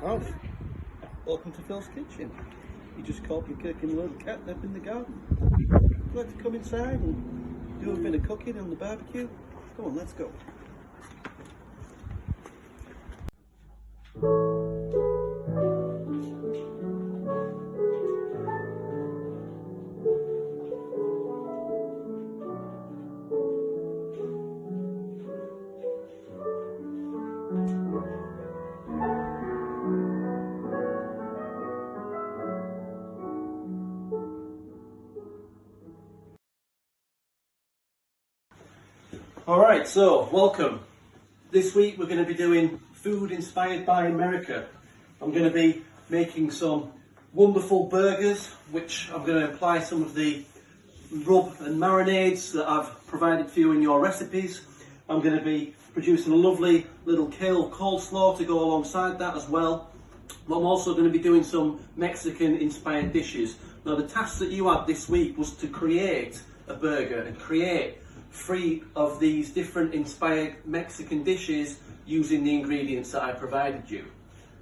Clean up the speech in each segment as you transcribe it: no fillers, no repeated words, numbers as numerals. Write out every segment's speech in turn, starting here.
Howdy. Welcome to Phil's Kitchen. You just caught me cooking a little catnip in the garden. Would you like to come inside and do a bit of cooking on the barbecue? Come on, let's go. Alright, so welcome. This week we're going to be doing food inspired by America. I'm going to be making some wonderful burgers, which I'm going to apply some of the rub and marinades that I've provided for you in your recipes. I'm going to be producing a lovely little kale coleslaw to go alongside that as well. I'm also going to be doing some Mexican inspired dishes. Now the task that you had this week was to create a burger and create 3 of these different inspired Mexican dishes using the ingredients that I provided you.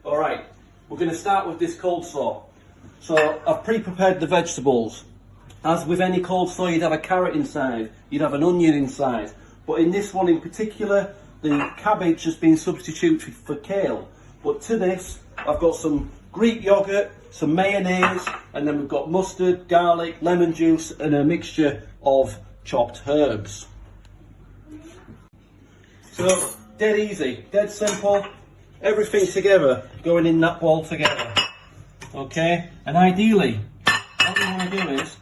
Alright, we're going to start with this coleslaw. So I've pre-prepared the vegetables. As with any coleslaw, you'd have a carrot inside, you'd have an onion inside, but in this one in particular, the cabbage has been substituted for kale. But to this, I've got some Greek yogurt, some mayonnaise, and then we've got mustard, garlic, lemon juice, and a mixture of chopped herbs. So dead easy, dead simple, everything together going in that bowl together. Okay, and ideally what you want to do is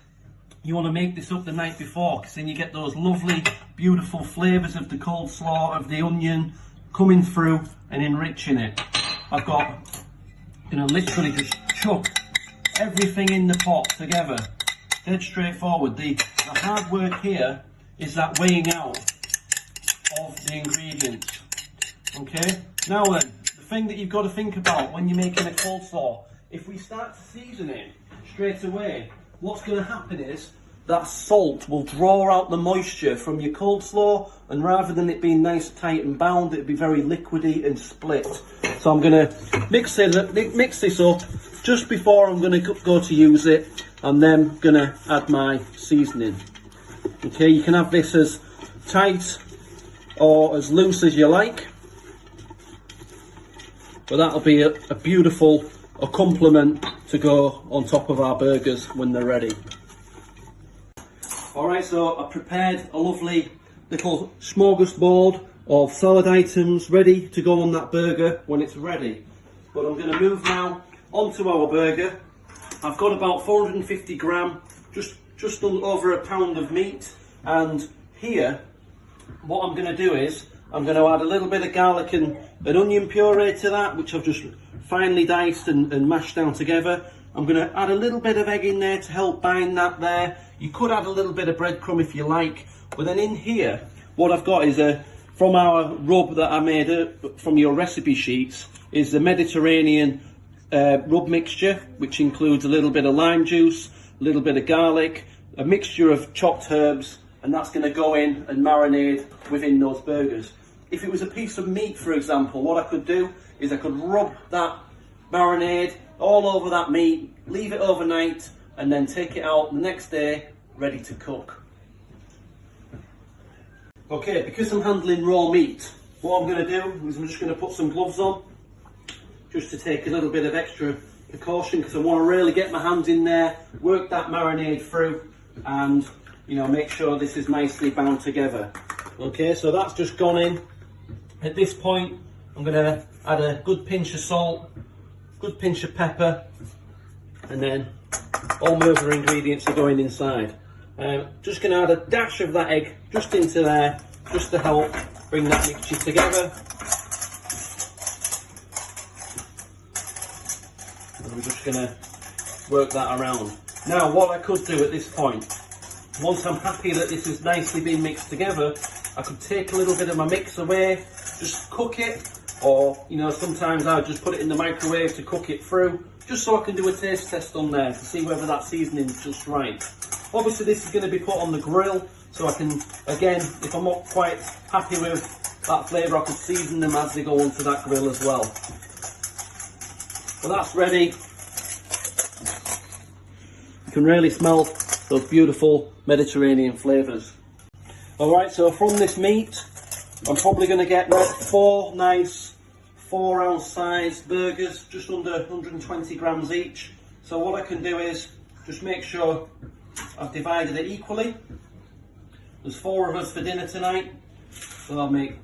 you want to make this up the night before, because then you get those lovely beautiful flavours of the coleslaw, of the onion coming through and enriching it. I've got, literally just chuck everything in the pot together. Dead straightforward. The hard work here is that weighing out of the ingredients. Okay, now then, the thing that you've got to think about when you're making a coleslaw, if we start to season it straight away, what's going to happen is that salt will draw out the moisture from your coleslaw, and rather than it being nice, tight and bound, it'll be very liquidy and split. So I'm going to mix this up just before I'm going to go to use it, and then going to add my seasoning. Okay, you can have this as tight or as loose as you like, but that'll be a beautiful accompaniment to go on top of our burgers when they're ready. Alright, so I prepared a lovely little smorgasbord of salad items ready to go on that burger when it's ready. But I'm going to move now onto our burger. I've got about 450 gram, just over a pound of meat, and here what I'm going to do is I'm going to add a little bit of garlic and onion puree to that, which I've just finely diced and mashed down together. I'm going to add a little bit of egg in there to help bind that there. You could add a little bit of breadcrumb if you like, but then in here what I've got is from our rub that I made from your recipe sheets, is the Mediterranean rub mixture, which includes a little bit of lime juice, a little bit of garlic, a mixture of chopped herbs, and that's going to go in and marinate within those burgers. If it was a piece of meat, for example, what I could do is I could rub that marinade all over that meat, leave it overnight, and then take it out the next day ready to cook. Okay, because I'm handling raw meat, what I'm going to do is I'm just going to put some gloves on, just to take a little bit of extra precaution, because I want to really get my hands in there, work that marinade through, and make sure this is nicely bound together. Okay, so that's just gone in. At this point I'm going to add a good pinch of salt, good pinch of pepper, and then all my other ingredients are going inside. Just going to add a dash of that egg just into there, just to help bring that mixture together. And we're just going to work that around. Now what I could do at this point, once I'm happy that this is nicely being mixed together, I could take a little bit of my mix away, just cook it, or sometimes I would just put it in the microwave to cook it through, just so I can do a taste test on there to see whether that seasoning is just right. Obviously this is going to be put on the grill, so I can, again, if I'm not quite happy with that flavour, I could season them as they go onto that grill as well. But that's ready. You can really smell those beautiful Mediterranean flavours. Alright, so from this meat, I'm probably going to get 4 nice 4-ounce sized burgers, just under 120 grams each. So what I can do is just make sure I've divided it equally. There's 4 of us for dinner tonight, so I'll make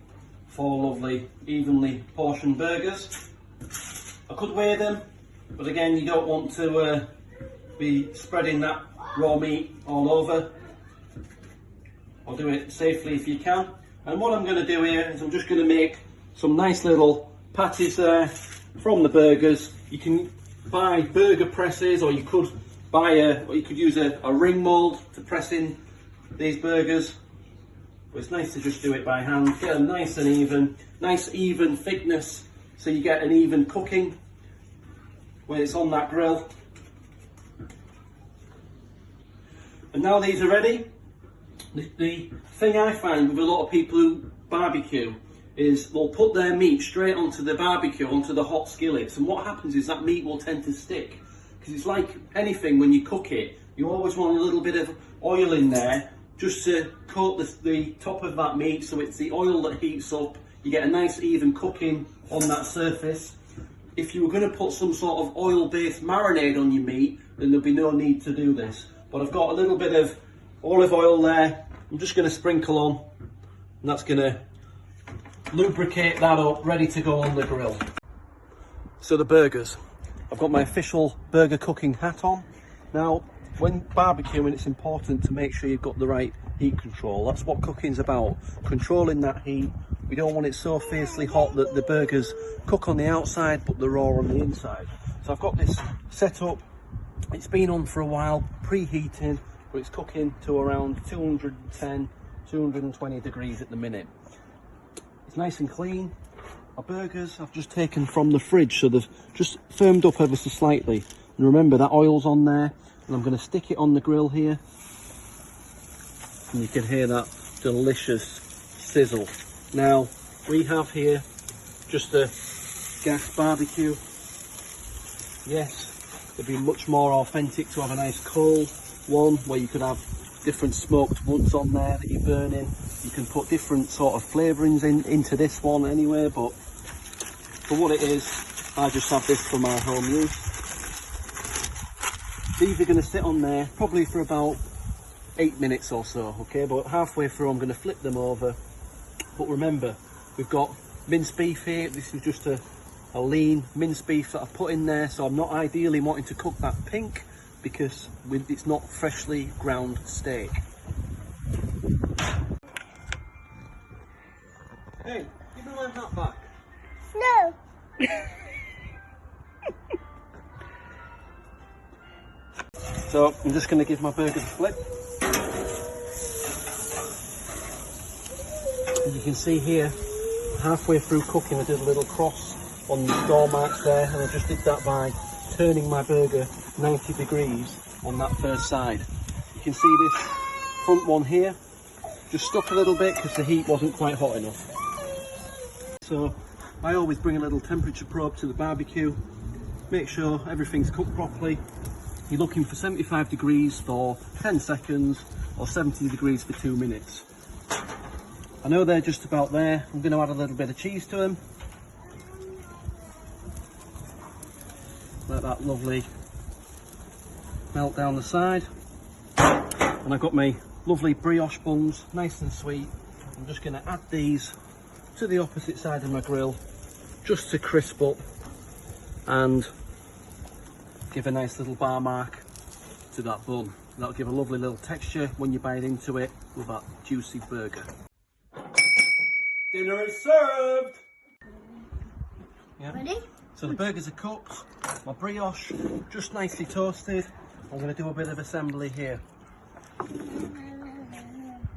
4 lovely, evenly portioned burgers. I could weigh them, but again, you don't want to be spreading that raw meat all over. I'll do it safely if you can. And what I'm going to do here is I'm just going to make some nice little patties there from the burgers. You can buy burger presses, or you could buy or you could use a ring mold to press in these burgers. But it's nice to just do it by hand. Get them nice and even, nice even thickness, so you get an even cooking when it's on that grill. And now these are ready. The thing I find with a lot of people who barbecue is they'll put their meat straight onto the barbecue, onto the hot skillets, and what happens is that meat will tend to stick. Because it's like anything, when you cook it, you always want a little bit of oil in there just to coat the top of that meat, so it's the oil that heats up. You get a nice even cooking on that surface. If you were going to put some sort of oil-based marinade on your meat, then there'd be no need to do this. But I've got a little bit of olive oil there. I'm just going to sprinkle on, and that's going to lubricate that up, ready to go on the grill. So the burgers. I've got my official burger cooking hat on. Now, when barbecuing, it's important to make sure you've got the right heat control. That's what cooking's about, controlling that heat. We don't want it so fiercely hot that the burgers cook on the outside but they're raw on the inside. So I've got this set up. It's been on for a while, preheating, but it's cooking to around 210, 220 degrees at the minute. It's nice and clean. Our burgers I've just taken from the fridge, so they've just firmed up ever so slightly. And remember, that oil's on there, and I'm going to stick it on the grill here. And you can hear that delicious sizzle. Now, we have here just a gas barbecue. Yes, it'd be much more authentic to have a nice coal one where you could have different smoked woods on there that you're burning. You can put different sort of flavourings into this one anyway, but for what it is, I just have this for my home use. These are going to sit on there probably for about 8 minutes or so, okay, but halfway through I'm going to flip them over. But remember, we've got minced beef here. This is just a lean minced beef that I've put in there, so I'm not ideally wanting to cook that pink because it's not freshly ground steak. Hey, give me my hat back. No. So I'm just going to give my burger a flip. And you can see here, halfway through cooking, I did a little cross on the door marks there, and I just did that by turning my burger 90 degrees on that first side. You can see this front one here just stuck a little bit because the heat wasn't quite hot enough. So I always bring a little temperature probe to the barbecue, make sure everything's cooked properly. You're looking for 75 degrees for 10 seconds or 70 degrees for 2 minutes. I know they're just about there. I'm going to add a little bit of cheese to them. Let that lovely melt down the side. And I've got my lovely brioche buns, nice and sweet. I'm just going to add these to the opposite side of my grill just to crisp up and give a nice little bar mark to that bun. That'll give a lovely little texture when you bite into it with that juicy burger. Dinner is served! Yeah. Ready? So the burgers are cooked, my brioche just nicely toasted. I'm going to do a bit of assembly here.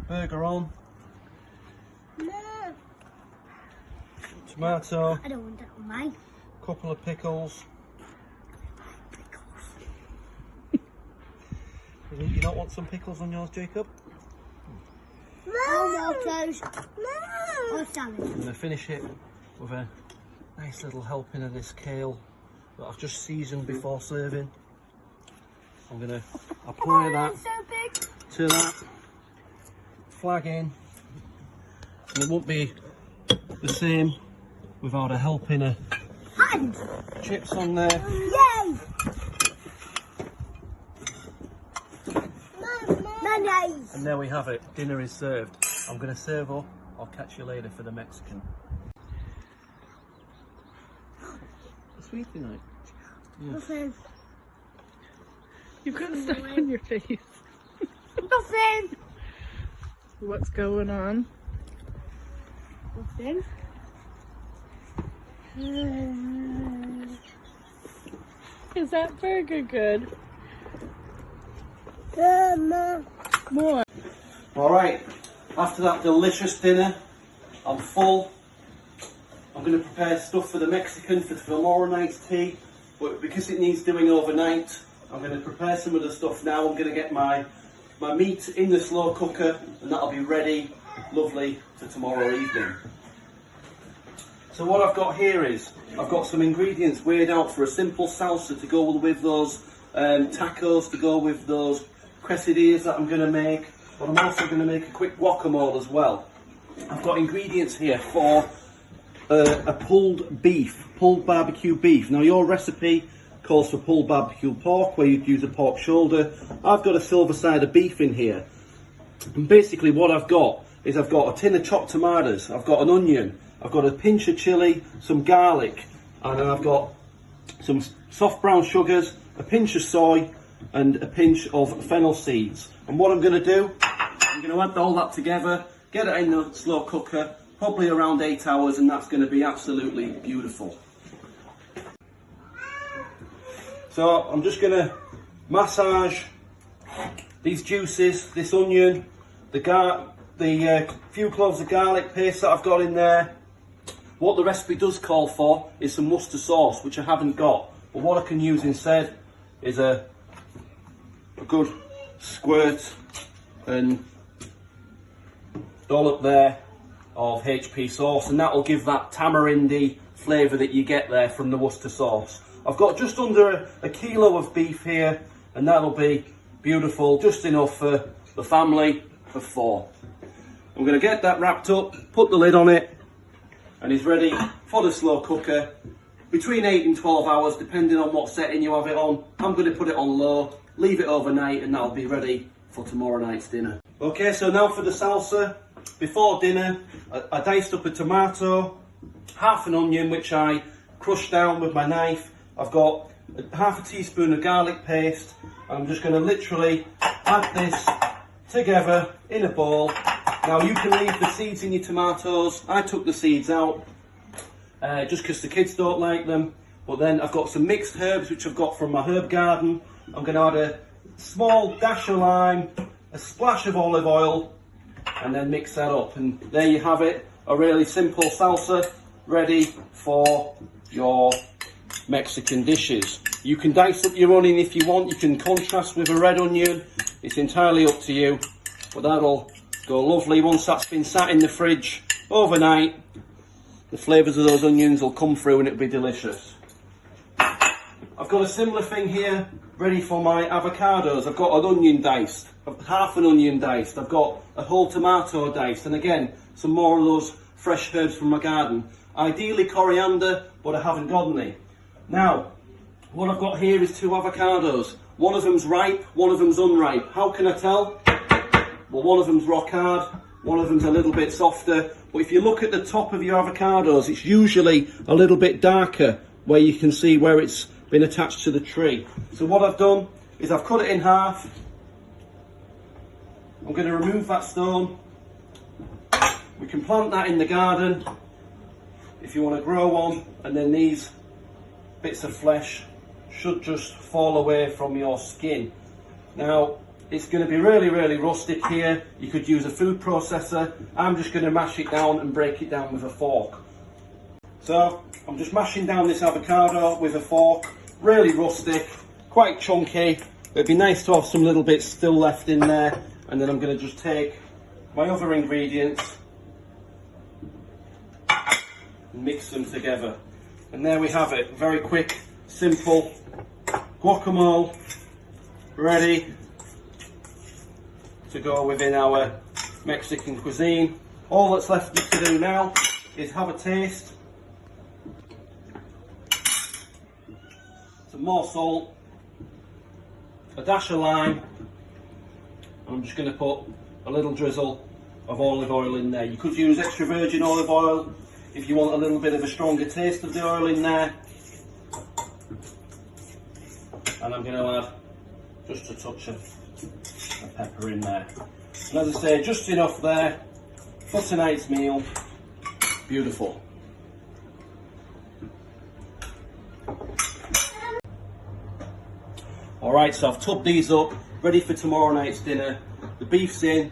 Burger on. No. Tomato. I don't want that on mine. Couple of pickles. You don't want some pickles on yours, Jacob? No. Tomatoes. No. Or salad. I'm going to finish it with a nice little helping of this kale that I've just seasoned before serving. I'm going to apply that to that, flag in, and it won't be the same without a helping of chips on there. Yay! Mayonnaise. And there we have it, dinner is served. I'm going to serve up, I'll catch you later for the Mexican. Sweet tonight. Nothing. You've got stuff on your face. Nothing. What's going on? Nothing. Is that burger good? More. Alright, after that delicious dinner, I'm full. I'm going to prepare stuff for the Mexican for tomorrow night's tea, but because it needs doing overnight, I'm going to prepare some of the stuff now. I'm going to get my meat in the slow cooker, and that'll be ready, lovely, for tomorrow evening. So what I've got here is, I've got some ingredients weighed out for a simple salsa to go with those tacos, to go with those quesadillas that I'm going to make, but I'm also going to make a quick guacamole as well. I've got ingredients here for a pulled barbecue beef. Now your recipe calls for pulled barbecue pork, where you'd use a pork shoulder. I've got a silver side of beef in here. And basically what I've got is I've got a tin of chopped tomatoes, I've got an onion, I've got a pinch of chilli, some garlic, and then I've got some soft brown sugars, a pinch of soy, and a pinch of fennel seeds. And what I'm going to do, I'm going to add all that together, get it in the slow cooker, probably around 8 hours, and that's going to be absolutely beautiful. So I'm just going to massage these juices, this onion, the few cloves of garlic paste that I've got in there. What the recipe does call for is some mustard sauce, which I haven't got. But what I can use instead is a good squirt and dollop there of HP sauce, and that will give that tamarindy flavour that you get there from the Worcester sauce. I've got just under a kilo of beef here, and that'll be beautiful, just enough for the family of 4. I'm going to get that wrapped up, put the lid on it, and it's ready for the slow cooker. Between 8 and 12 hours, depending on what setting you have it on. I'm going to put it on low, leave it overnight, and that'll be ready for tomorrow night's dinner. Okay, so now for the salsa. Before dinner, I diced up a tomato, half an onion, which I crushed down with my knife. I've got half a teaspoon of garlic paste. I'm just going to literally add this together in a bowl. Now you can leave the seeds in your tomatoes. I took the seeds out just because the kids don't like them. But then I've got some mixed herbs which I've got from my herb garden. I'm going to add a small dash of lime, a splash of olive oil, and then mix that up. And there you have it, a really simple salsa ready for your Mexican dishes. You can dice up your onion if you want. You can contrast with a red onion. It's entirely up to you. But that'll go lovely once that's been sat in the fridge overnight. The flavours of those onions will come through and it'll be delicious. I've got a similar thing here ready for my avocados. I've got an onion diced, half an onion diced. I've got a whole tomato diced, and again, some more of those fresh herbs from my garden. Ideally coriander, but I haven't got any. Now, what I've got here is 2 avocados. One of them's ripe, one of them's unripe. How can I tell? Well, one of them's rock hard, one of them's a little bit softer. But if you look at the top of your avocados, it's usually a little bit darker, where you can see where it's been attached to the tree. So what I've done is I've cut it in half. I'm going to remove that stone. We can plant that in the garden if you want to grow one, and then these bits of flesh should just fall away from your skin. Now, it's going to be really, really rustic here. You could use a food processor. I'm just going to mash it down and break it down with a fork. So, I'm just mashing down this avocado with a fork. Really rustic, quite chunky. It'd be nice to have some little bits still left in there. And then I'm going to just take my other ingredients and mix them together. And there we have it. Very quick, simple guacamole ready to go within our Mexican cuisine. All that's left to do now is have a taste. Some more salt, a dash of lime, and I'm just going to put a little drizzle of olive oil in there. You could use extra virgin olive oil if you want a little bit of a stronger taste of the oil in there. And I'm going to add just a touch of pepper in there. And as I say, just enough there for tonight's meal. Beautiful. Alright, so I've tubbed these up, ready for tomorrow night's dinner. The beef's in,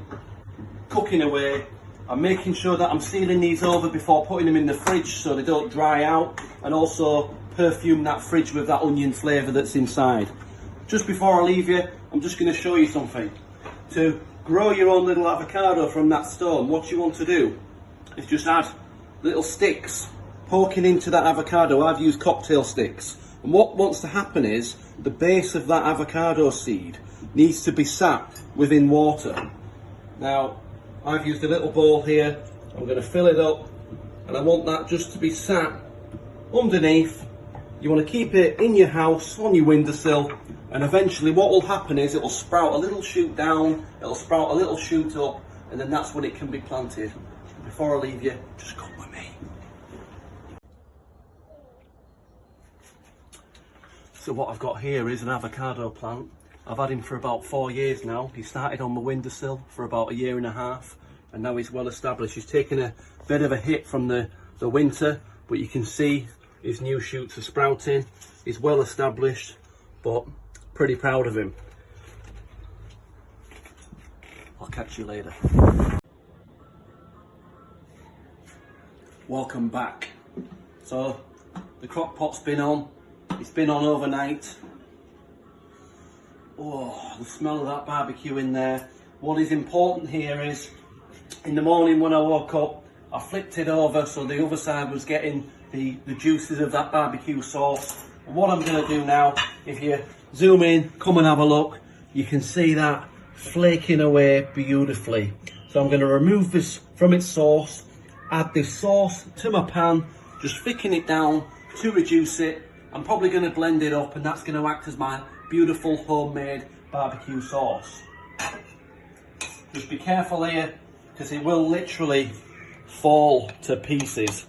cooking away. I'm making sure that I'm sealing these over before putting them in the fridge so they don't dry out, and also perfume that fridge with that onion flavour that's inside. Just before I leave you, I'm just going to show you something. To grow your own little avocado from that stone, what you want to do is just add little sticks poking into that avocado. I've used cocktail sticks. And what wants to happen is the base of that avocado seed needs to be sat within water. Now, I've used a little bowl here. I'm going to fill it up, and I want that just to be sat underneath. You want to keep it in your house, on your windowsill, and eventually what will happen is it will sprout a little shoot down, it'll sprout a little shoot up, and then that's when it can be planted. Before I leave you, just come with me. So what I've got here is an avocado plant. I've had him for about 4 years now. He started on my windowsill for about 1.5 years, and now he's well established. He's taken a bit of a hit from the winter, but you can see his new shoots are sprouting. He's well established, but pretty proud of him. I'll catch you later. Welcome back. So the crock pot's been on. It's been on overnight. Oh, the smell of that barbecue in there. What is important here is, in the morning when I woke up, I flipped it over so the other side was getting the juices of that barbecue sauce. And what I'm going to do now, if you zoom in, come and have a look, you can see that flaking away beautifully. So I'm going to remove this from its sauce, add this sauce to my pan, just thicken it down to reduce it. I'm probably going to blend it up, and that's going to act as my beautiful homemade barbecue sauce. Just be careful here, because it will literally fall to pieces.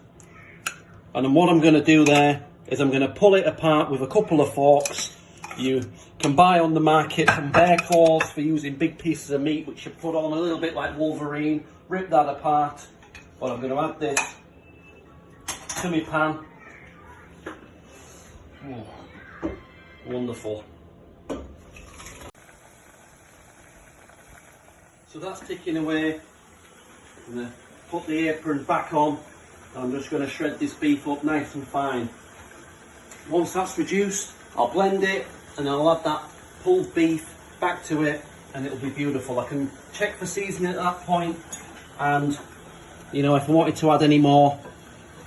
And then what I'm going to do there is I'm going to pull it apart with a couple of forks. You can buy on the market some bear claws for using big pieces of meat, which you put on a little bit like Wolverine. Rip that apart. But I'm going to add this to my pan. Oh, wonderful. So that's ticking away. I'm going to put the apron back on. I'm just going to shred this beef up nice and fine. Once that's reduced, I'll blend it, and I'll add that pulled beef back to it, and it'll be beautiful. I can check for seasoning at that point, and you know, if I wanted to add any more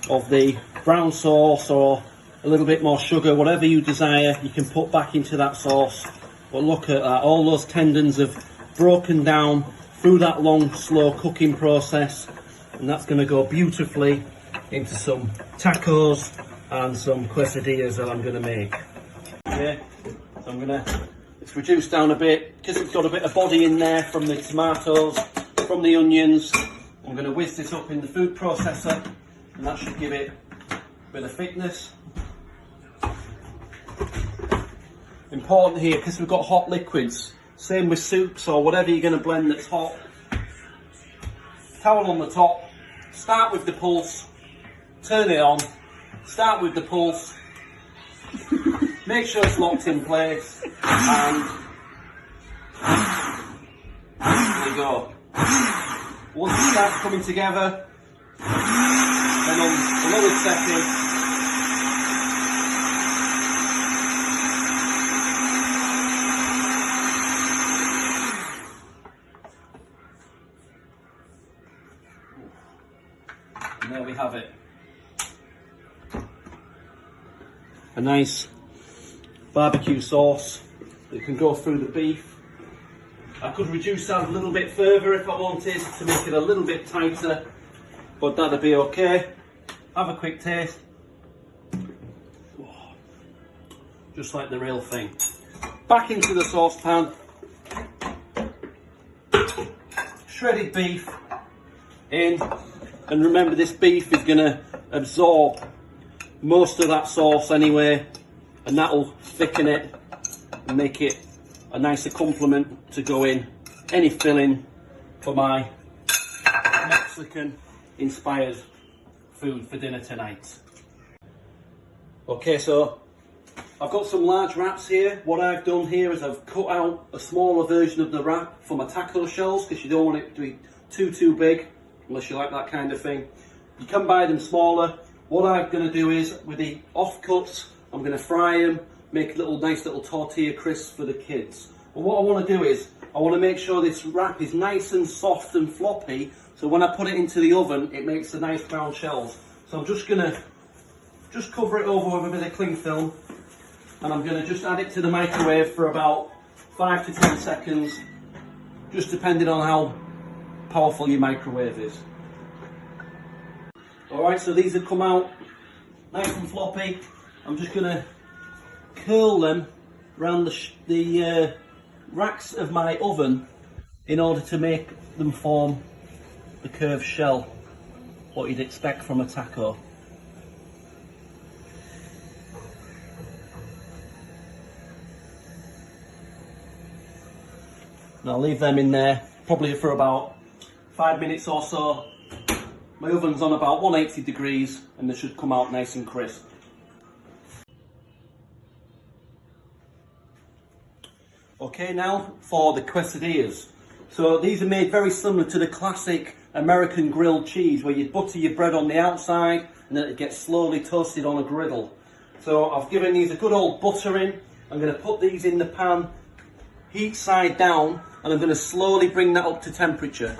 of the brown sauce or a little bit more sugar, whatever you desire, you can put back into that sauce. But look at that, all those tendons have broken down through that long, slow cooking process, and that's going to go beautifully into some tacos and some quesadillas that I'm going to make. Okay, so I'm going to, it's reduced down a bit because it's got a bit of body in there from the tomatoes, from the onions. I'm going to whiz this up in the food processor, and that should give it a bit of thickness. Important here, because we've got hot liquids, same with soups or whatever you're going to blend that's hot. Towel on the top, start with the pulse, turn it on, start with the pulse, make sure it's locked in place, and there you go. Once it starts coming together, then on the lowest setting, and there we have it. A nice barbecue sauce that can go through the beef. I could reduce that a little bit further if I wanted to make it a little bit tighter, but that'd be okay. Have a quick taste. Just like the real thing. Back into the saucepan. Shredded beef in, and remember this beef is going to absorb most of that sauce anyway, and that'll thicken it and make it a nicer complement to go in any filling for my Mexican inspired food for dinner tonight. Okay, so I've got some large wraps here. What I've done here is I've cut out a smaller version of the wrap for my taco shells, because you don't want it to be too big unless you like that kind of thing. You can buy them smaller. What I'm going to do is, with the offcuts, I'm going to fry them, make nice little tortilla crisps for the kids. But what I want to do is, I want to make sure this wrap is nice and soft and floppy, so when I put it into the oven, it makes a nice brown shells. So I'm just going to cover it over with a bit of cling film, and I'm going to just add it to the microwave for about 5 to 10 seconds, just depending on how powerful your microwave is. Alright, so these have come out nice and floppy. I'm just going to curl them around the racks of my oven in order to make them form the curved shell, what you'd expect from a taco. And I'll leave them in there probably for about 5 minutes or so. My oven's on about 180 degrees and they should come out nice and crisp. Okay, now for the quesadillas. So these are made very similar to the classic American grilled cheese, where you butter your bread on the outside and then it gets slowly toasted on a griddle. So I've given these a good old buttering. I'm going to put these in the pan, heat side down, and I'm going to slowly bring that up to temperature.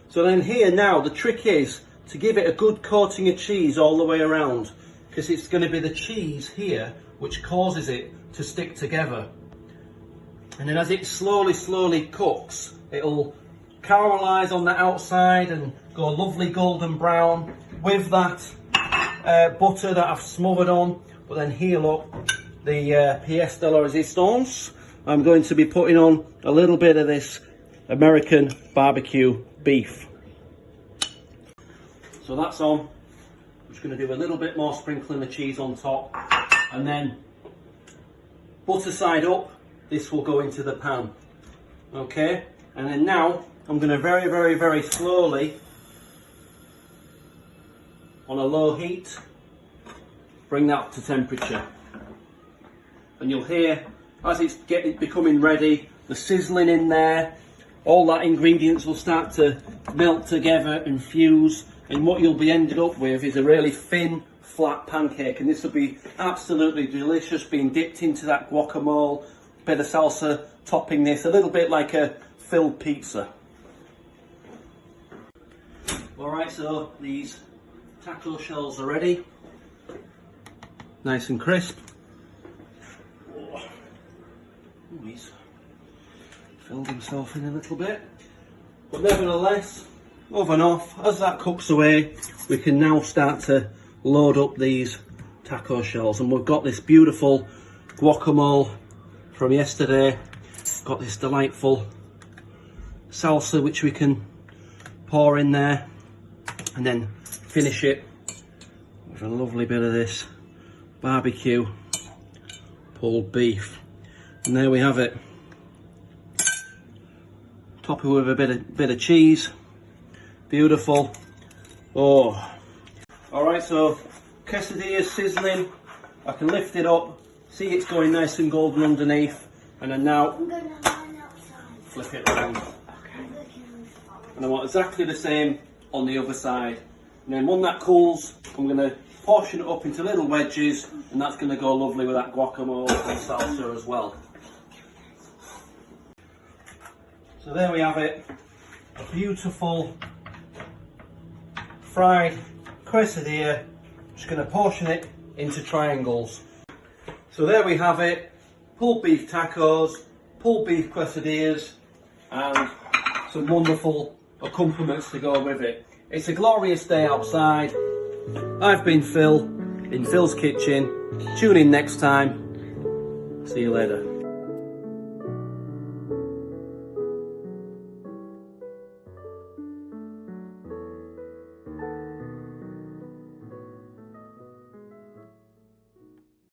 So then here now, the trick is to give it a good coating of cheese all the way around, because it's going to be the cheese here which causes it to stick together. And then as it slowly cooks, it'll caramelise on the outside and go lovely golden brown with that butter that I've smothered on. But then here, look, the pièce de la résistance, I'm going to be putting on a little bit of this American barbecue beef. So that's on. I'm just going to do a little bit more sprinkling of cheese on top, and then butter side up, this will go into the pan. Okay, and then now I'm going to very slowly, on a low heat, bring that up to temperature. And you'll hear, as it's becoming ready, the sizzling in there, all that ingredients will start to melt together and fuse, and what you'll be ended up with is a really thin, flat pancake. And this will be absolutely delicious, being dipped into that guacamole, bit of salsa topping this, a little bit like a filled pizza. Alright, so these taco shells are ready, nice and crisp. Oh, he's filled himself in a little bit, but nevertheless, oven off. As that cooks away, we can now start to load up these taco shells, and we've got this beautiful guacamole from yesterday. Got this delightful salsa which we can pour in there, and then finish it with a lovely bit of this barbecue pulled beef. And there we have it. Top it with a bit of cheese. Beautiful. Oh. Alright, so quesadilla sizzling. I can lift it up. See, it's going nice and golden underneath. And then now I'm gonna run outside. flip it around. And I want exactly the same on the other side. And then when that cools, I'm going to portion it up into little wedges, and that's going to go lovely with that guacamole and salsa as well. So there we have it, a beautiful fried quesadilla. Just going to portion it into triangles. So there we have it, pulled beef tacos, pulled beef quesadillas, and some wonderful accompaniments to go with it. It's a glorious day outside. I've been Phil, in Phil's Kitchen. Tune in next time. See you later.